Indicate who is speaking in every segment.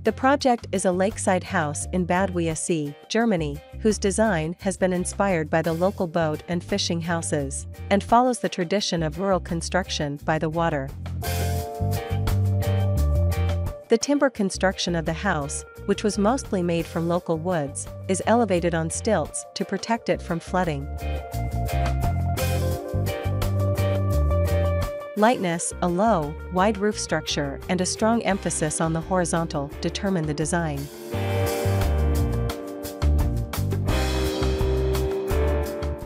Speaker 1: The project is a lakeside house in Bad Wiessee, Germany, whose design has been inspired by the local boat and fishing houses, and follows the tradition of rural construction by the water. The timber construction of the house, which was mostly made from local woods, is elevated on stilts to protect it from flooding. Lightness, a low, wide roof structure and a strong emphasis on the horizontal determine the design.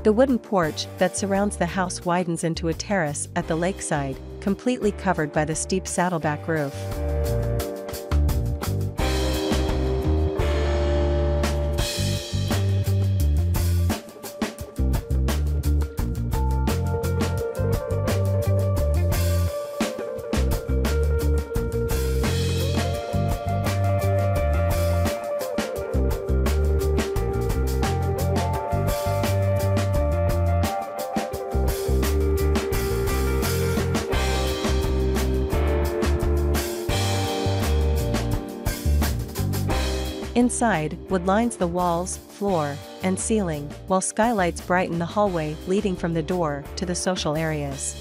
Speaker 1: The wooden porch that surrounds the house widens into a terrace at the lakeside, completely covered by the steep saddleback roof. Inside, wood lines the walls, floor, and ceiling, while skylights brighten the hallway leading from the door to the social areas.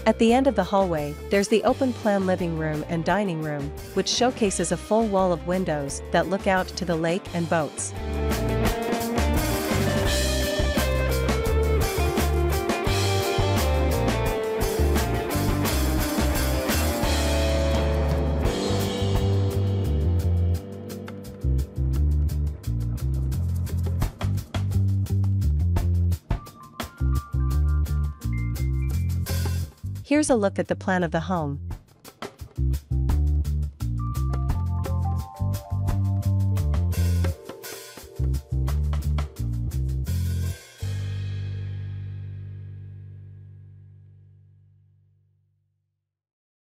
Speaker 1: At the end of the hallway, there's the open-plan living room and dining room, which showcases a full wall of windows that look out to the lake and boats. Here's a look at the plan of the home.